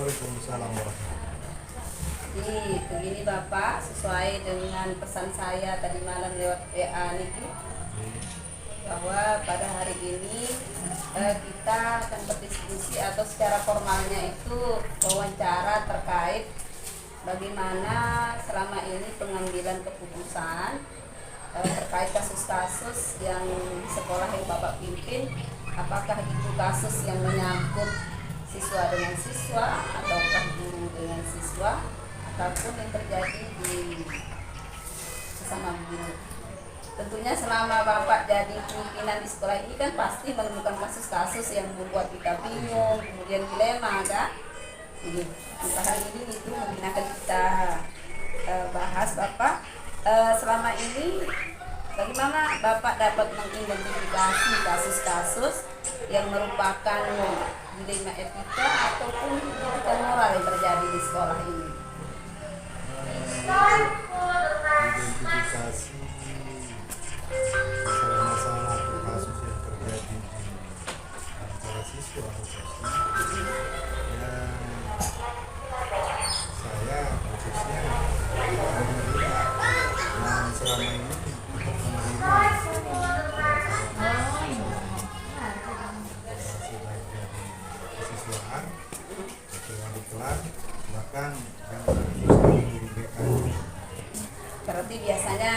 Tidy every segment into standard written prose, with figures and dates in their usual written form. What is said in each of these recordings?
Waalaikumsalam warahmatullahi. Begini Bapak, sesuai dengan pesan saya tadi malam lewat WA Niki, bahwa pada hari ini kita akan berdiskusi atau secara formalnya itu wawancara terkait bagaimana selama ini pengambilan keputusan terkait kasus-kasus yang di sekolah yang Bapak pimpin. Apakah itu kasus yang menyangkut siswa dengan siswa ataukah guru dengan siswa, ataupun yang terjadi di sesama guru. Tentunya selama Bapak jadi pimpinan di sekolah ini kan pasti menemukan kasus-kasus yang membuat kita bingung, kemudian dilema kan. Untuk hari ini itu mungkin akan kita bahas Bapak. Selama ini bagaimana Bapak dapat mengidentifikasi kasus-kasus yang merupakan dilema etika ataupun etika moral yang terjadi di sekolah ini? Identifikasi masalah-masalah atau kasus yang terjadi di antara siswa khususnya, saya khususnya menerima dan selama ini kesiswaan, wali kelas, bahkan yang di BK. Berarti biasanya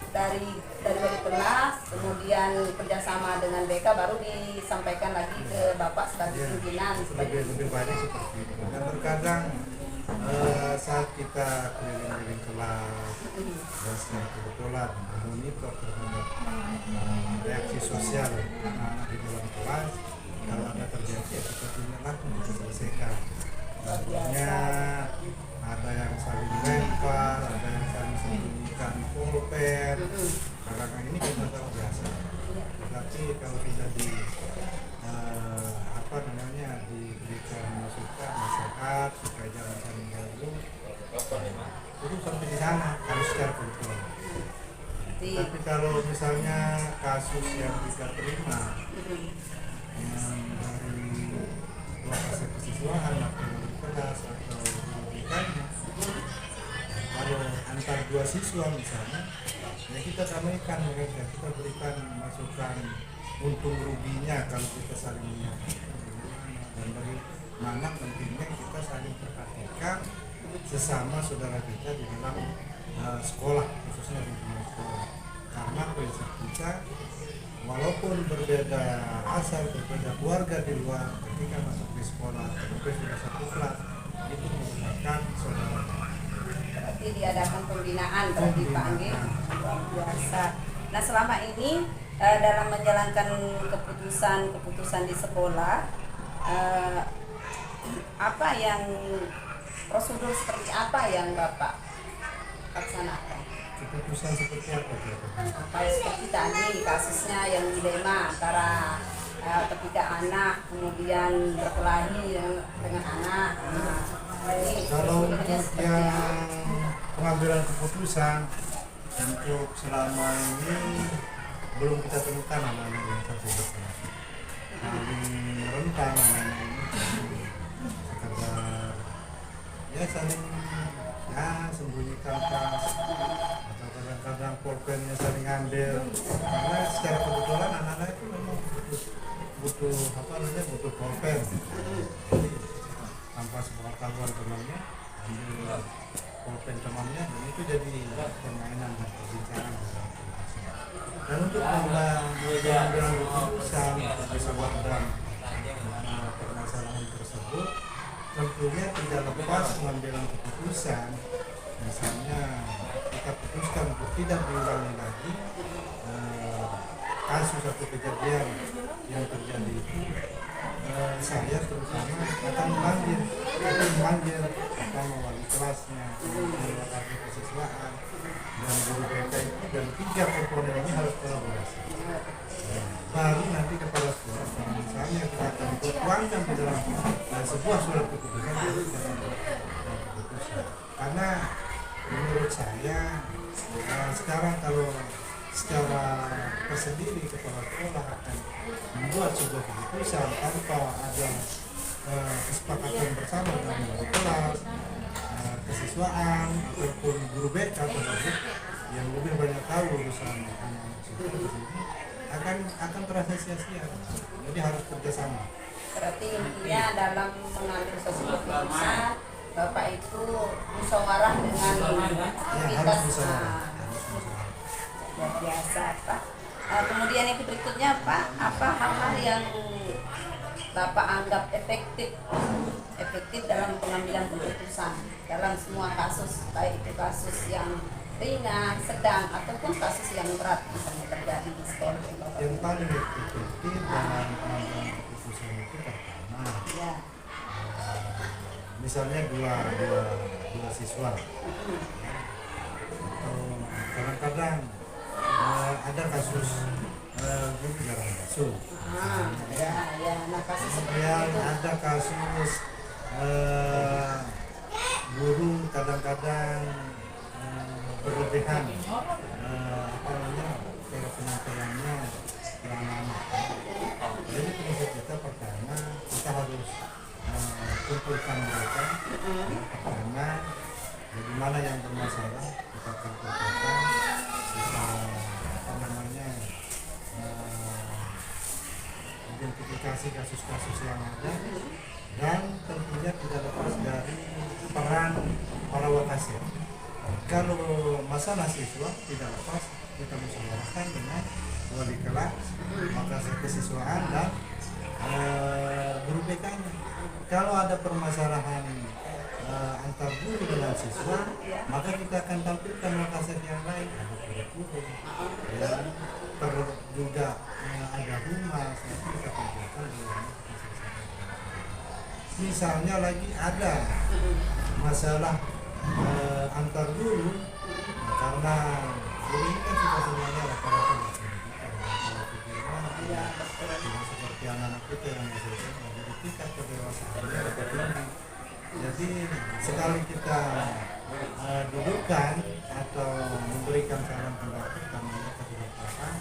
dari wali kelas, kemudian kerjasama dengan BK, baru disampaikan lagi ke Bapak sebagai pimpinan. Lebih banyak seperti itu. Dan terkadang saat kita keliling-keliling kelas dan secara kebetulan memonitor terhadap reaksi sosial anak-anak di dalam kelas, kalau ada terjadi ya kita tindak langsung kita selesaikan. Contohnya ada yang saling lempar, ada yang saling sembunyikan pulpen. Kadang-kadang ini kita tahu biasa. Tapi kalau kita diberikan masukan, nasihat supaya jangan saling ganggu, itu sampai di sana harus secara kontrol. Tapi kalau misalnya kasus yang kita terima yang dari lokasi kesiswaan atau kelas atau pendidikannya, kalau antar dua siswa misalnya, ya kita damaikan mereka, kita berikan masukan untung ruginya kalau kita saling menyakiti dan bagaimana pentingnya kita saling perhatikan sesama saudara kita di dalam sekolah, khususnya di dalam sekolah. Karena prinsip kita, walaupun berbeda asal, berbeda keluarga di luar, ketika masuk di sekolah, mungkin sudah satu kelas, itu merupakan saudara. Berarti diadakan pembinaan, dipanggil luar biasa. Nah, selama ini dalam menjalankan keputusan di sekolah, apa yang prosedur seperti apa yang Bapak laksanakan? Keputusan seperti apa? Seperti tadi kasusnya yang dilema antara ketika anak kemudian berkelahi dengan anak. Kalau untuk yang pengambilan keputusan untuk selama ini belum kita temukan anak-anak yang tersebut. Paling rentan anak-anak ini sekedar ya saling sembunyikan tas atau kadang-kadang pulpennya saling ambil, karena secara kebetulan anak-anak itu memang butuh pulpen. Jadi tanpa sepengetahuan temannya ambil pulpen temannya, dan itu jadi permainan dan perbincangan. Dan untuk mengambil keputusan dan permasalahan tersebut, tentunya tidak lepas pengambilan keputusan. Misalnya kita putuskan untuk tidak diulangi lagi kasus atau kejadian yang terjadi itu, saya terutama akan memanggil pertama wali kelasnya, lokasi kesiswaan, dan guru BK itu, dan 3 komponen ini harus kolaborasi. Baru nanti kepala sekolah, misalnya kita akan tuangkan di dalam sebuah surat keputusan dari keputusan. Karena menurut saya sekarang kalau secara tersendiri kepala sekolah akan membuat sebuah keputusan tanpa ada kesepakatan bersama dengan wali kelas, kesiswaan ataupun guru BK atau guru yang lebih banyak tahu urusan anak siswa di sini akan terasa sia-sia. Jadi harus kerjasama. Berarti intinya dalam mengambil sesuatu keputusan Bapak itu musyawarah dengan Ya, harus musyawarah. luar biasa Pak. Kemudian yang berikutnya Pak, apa hal-hal yang Bapak anggap efektif dalam pengambilan keputusan dalam semua kasus, baik itu kasus yang ringan, sedang ataupun kasus yang berat misalnya terjadi di sekolah Bapak? Yang paling efektif dalam pengambilan keputusan itu pertama, Ya. misalnya dua siswa atau kadang-kadang ada kasus guru jarang masuk. Nah kasus seperti Kemudian itu. ada kasus guru kadang-kadang berlebihan cara penyampaiannya ke anak-anak. Jadi prinsip kita pertama kita harus kumpulkan mereka pertama, jadi mana yang bermasalah kita kumpulkan, kita identifikasi kasus-kasus yang ada, dan tentunya tidak lepas dari peran para wakasir. Kalau masalah siswa tidak lepas kita musyawarahkan dengan wali kelas, wakasir kesiswaan dan guru BK-nya. Kalau ada permasalahan antar guru dengan siswa, maka kita akan tampilkan wakasir yang lain, ada guru-guru, ya, juga ada humas, nanti kita tampilkan misalnya lagi ada masalah antar guru, karena guru ini kan sudah semuanya rata-rata seperti anak-anak kita yang masih jadi tingkat kedewasaannya lebih tinggi. Jadi sekali kita dudukkan atau memberikan saran pendapat karena mereka sudah paham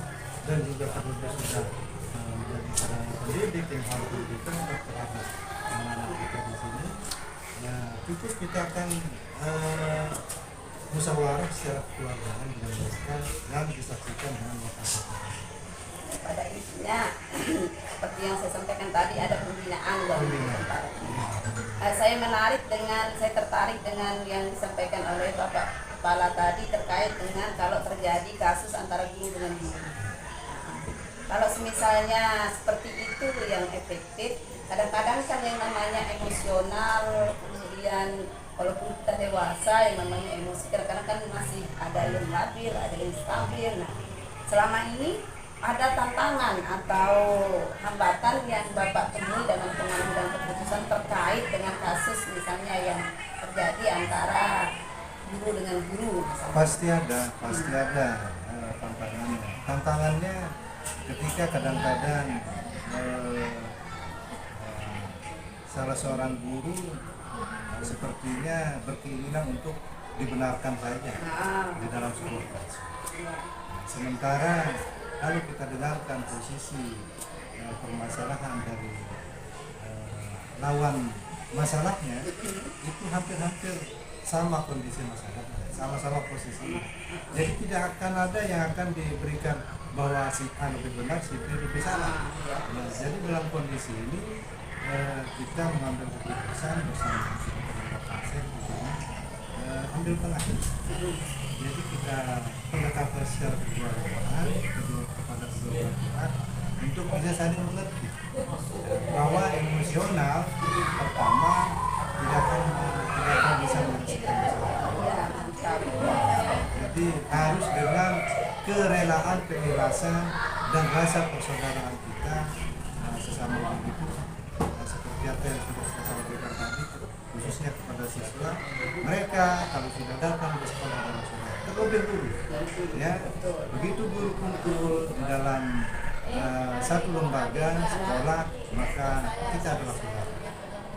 dan juga kedua sudah menjadi seorang pendidik yang harus diberikan terhadap anak-anak kita di sini. Nah, cukup kita akan musyawarah secara kekeluargaan dengan mereka dan disaksikan dengan wakasir. Pada intinya seperti yang saya sampaikan tadi ada pembinaan dari tempat. Saya tertarik dengan yang disampaikan oleh Bapak Kepala tadi terkait dengan kalau terjadi kasus antara guru dengan guru. Kalau misalnya seperti itu yang efektif, kadang-kadang kan yang namanya emosional, kemudian walaupun kita dewasa yang namanya emosi kadang-kadang kan masih ada yang labil, ada yang stabil. Nah, selama ini ada tantangan atau hambatan yang Bapak temui dalam pengambilan keputusan terkait dengan kasus misalnya yang terjadi antara guru dengan guru misalnya? Pasti ada tantangannya. Tantangannya ketika kadang-kadang salah seorang guru sepertinya berkeinginan untuk dibenarkan saja di dalam sebuah kasus. Sementara kalau kita dengarkan posisi permasalahan dari lawan masalahnya, itu hampir-hampir sama kondisi masalahnya, sama-sama posisinya. Jadi tidak akan ada yang akan diberikan bahwa si A lebih benar, si B lebih salah. Nah, jadi dalam kondisi ini kita mengambil keputusan bersama dengan pasien di sini, ambil tengah. Jadi kita pendekatan secara kekeluargaan kepada kedua belah pihak untuk bisa saling mengerti bahwa emosional pertama tidak akan bisa menyelesaikan masalah. Jadi harus dengan kerelaan, keikhlasan dan rasa persaudaraan kita sesama begitu, seperti apa yang sudah saya sampaikan tadi, khususnya kepada siswa. Mereka kalau sudah datang ke sekolah dan sudah terlebih dulu, ya, begitu guru kumpul di dalam satu lembaga sekolah, maka kita adalah saudara.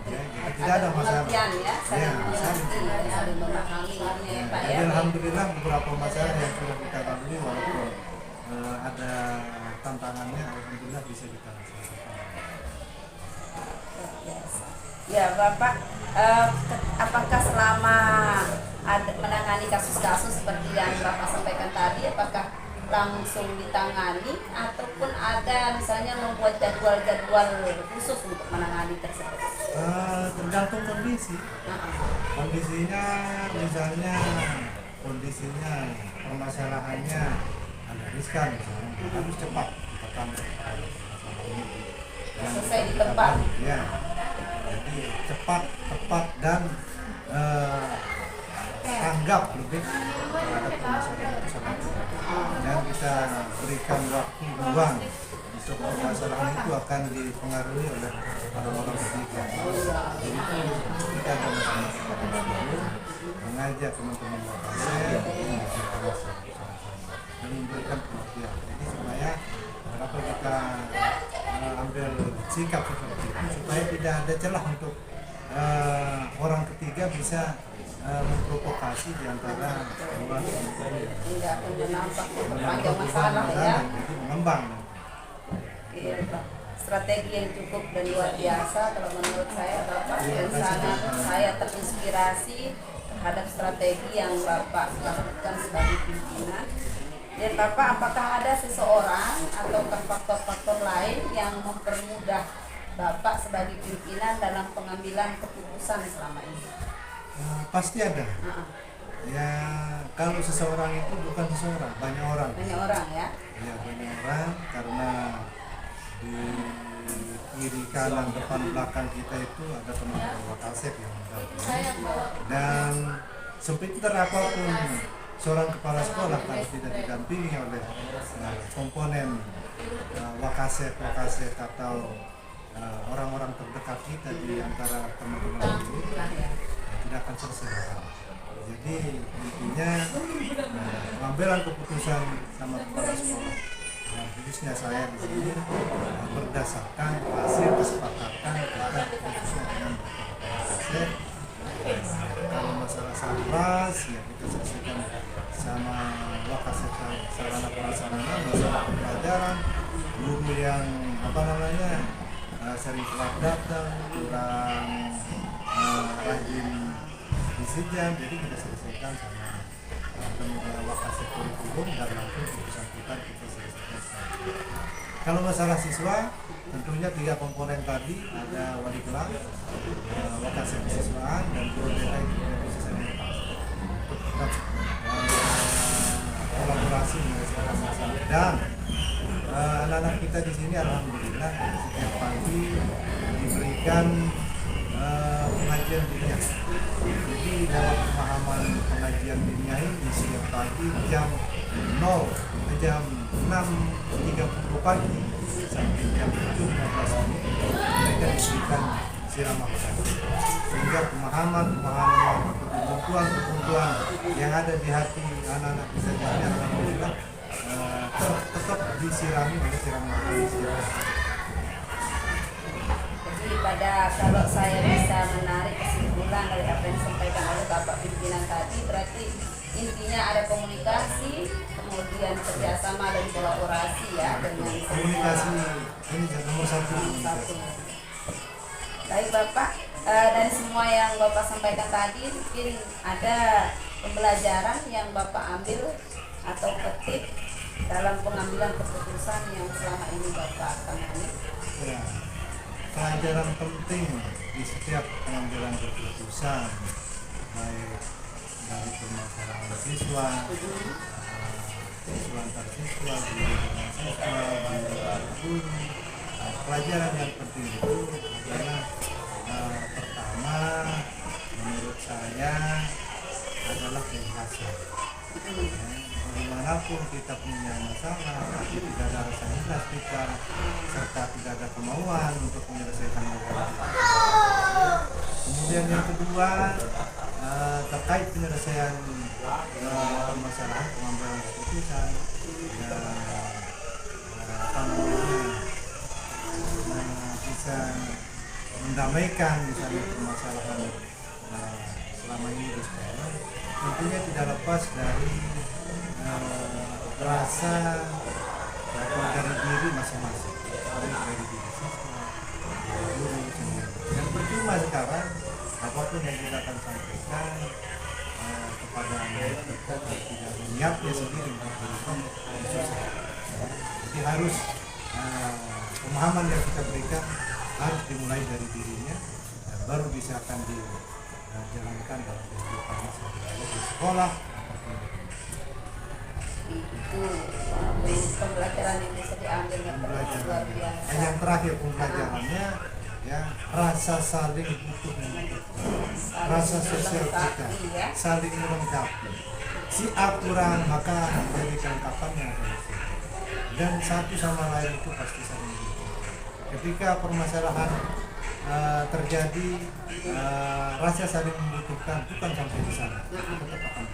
Ya, jadi tidak ada masalah. Saling memahami ya, Pak, ya. Jadi alhamdulillah beberapa masalah yang sudah kita lalui walaupun ada tantangannya, alhamdulillah bisa kita selesaikan. Yes. Ya Bapak, apakah selama ada menangani kasus-kasus seperti yang Bapak sampaikan tadi, apakah langsung ditangani ataupun ada misalnya membuat jadwal-jadwal khusus untuk menangani tersebut? Tergantung kondisi. Nah, Kondisinya misalnya kondisinya permasalahannya agak riskan misalnya harus cepat kita tangani. selesai di tempat. Ya, jadi cepat, tepat dan tanggap lebih terhadap permasalahan tersebut. Dan kita berikan waktu ruang untuk permasalahan itu akan dipengaruhi oleh orang-orang ketiga. Jadi kita akan mengajak teman-teman lokasi dan memberikan pengertian. Jadi supaya kenapa kita ambil sikap seperti itu supaya tidak ada celah untuk orang ketiga bisa memprovokasi di antara dua kelompok. Tidak akan menampak panjang masalah ya. Jadi mengembang. Iya, Pak. Strategi yang cukup dan luar biasa kalau menurut saya Bapak, dan sangat saya terinspirasi terhadap strategi yang Bapak lakukan sebagai pimpinan. Dan Bapak, apakah ada seseorang atau faktor-faktor lain yang mempermudah Bapak sebagai pimpinan dalam pengambilan keputusan selama ini? Pasti ada. Ya, kalau seseorang itu bukan seseorang, banyak orang. Banyak orang ya? Ya, banyak orang karena di kiri kanan depan belakang kita itu ada teman-teman Wakasep yang mendampingi. Dan sepintar apapun seorang kepala sekolah kalau tidak didampingi oleh komponen Wakasep atau orang-orang terdekat kita di antara teman-teman itu tidak akan selesai. Jadi intinya pengambilan keputusan sama kepala sekolah, dan khususnya saya di sini berdasarkan hasil kesepakatan kita khususnya dengan Wakasep. Kalau masalah sarnas ya kita selesaikan sama Wakasep sarana prasarana, masalah pembelajaran, guru yang sering telat datang, kurang rajin disijam, jadi kita selesaikan sama Wakasep kurikulum dan langsung bersangkutan kita selesaikan. Kalau masalah siswa, tentunya 3 komponen tadi, ada wali kelas, Wakasep kesiswaan, dan guru BK itu bisa saya untuk tetap kolaborasi menyelesaikan masalah. Dan anak-anak kita di sini alhamdulillah setiap pagi diberikan pengajian dunia. Jadi dalam pemahaman pengajian dunia ini setiap pagi jam 6.30 pagi sampai jam 7.15 mereka diberikan ceramah sehingga pemahaman kebutuhan yang ada di hati anak-anak kita di sini alhamdulillah tetap disirami oleh ceramah. Jadi kalau saya bisa menarik kesimpulan dari apa yang disampaikan oleh Bapak pimpinan tadi, berarti intinya ada komunikasi, kemudian kerjasama dan kolaborasi ya dengan komunikasi ini nomor satu. Baik Bapak, dari semua yang Bapak sampaikan tadi, mungkin ada pembelajaran yang Bapak ambil atau petik dalam pengambilan keputusan yang selama ini Bapak tangani. Ya, pelajaran penting di setiap pengambilan keputusan, baik dari permasalahan siswa, siswa antar siswa, guru. Pelajaran yang penting itu adalah pertama menurut saya adalah keikhlasan. Dimanapun kita punya masalah, tapi tidak ada rasa ikhlas kita, serta tidak ada kemauan untuk menyelesaikan masalah. Kemudian yang kedua terkait penyelesaian permasalahan pengambilan keputusan bisa mendamaikan misalnya permasalahan selama ini di sekolah, tentunya tidak lepas dari rasa dari diri masing-masing, dari diri siswa, dari guru sendiri. Yang penting cuma sekarang apapun yang kita akan sampaikan kepada kita tidak niatnya sendiri memberikan sosial. Jadi harus pemahaman yang kita berikan harus dimulai dari dirinya, baru bisa akan dijalankan dalam kehidupan sehari-hari di sekolah. Itu pembelajaran yang bisa diambil yang luar biasa. Dan yang terakhir pembelajarannya ya rasa saling butuh rasa sosial kita saling melengkapi. Si A kurang maka menjadi kelengkapannya adalah si A. Dan satu sama lain itu pasti saling butuh. Ketika permasalahan terjadi, rasa saling membutuhkan bukan sampai di sana, tetap akan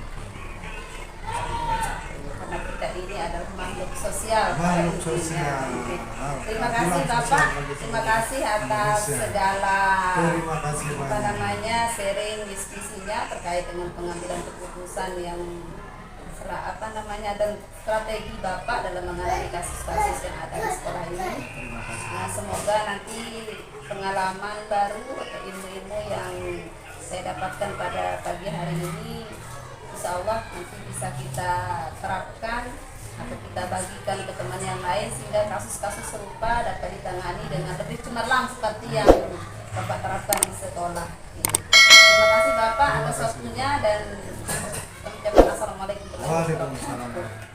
karena kita ini adalah makhluk sosial. makhluk sosial. Terima kasih Bapak, terima kasih atas segala Terima kasih apa banyak. namanya sharing diskusinya terkait dengan pengambilan keputusan yang apa namanya dan strategi Bapak dalam menangani kasus-kasus yang ada di sekolah ini. Terima kasih. Nah, semoga nanti pengalaman baru atau ilmu-ilmu yang saya dapatkan pada pagi hari ini, insya Allah nanti bisa kita terapkan atau kita bagikan ke teman yang lain sehingga kasus-kasus serupa dapat ditangani dengan lebih cemerlang seperti yang Bapak terapkan di sekolah. Terima kasih Bapak atas waktunya dan kami ucapkan assalamualaikum warahmatullahi wabarakatuh. Waalaikumsalam.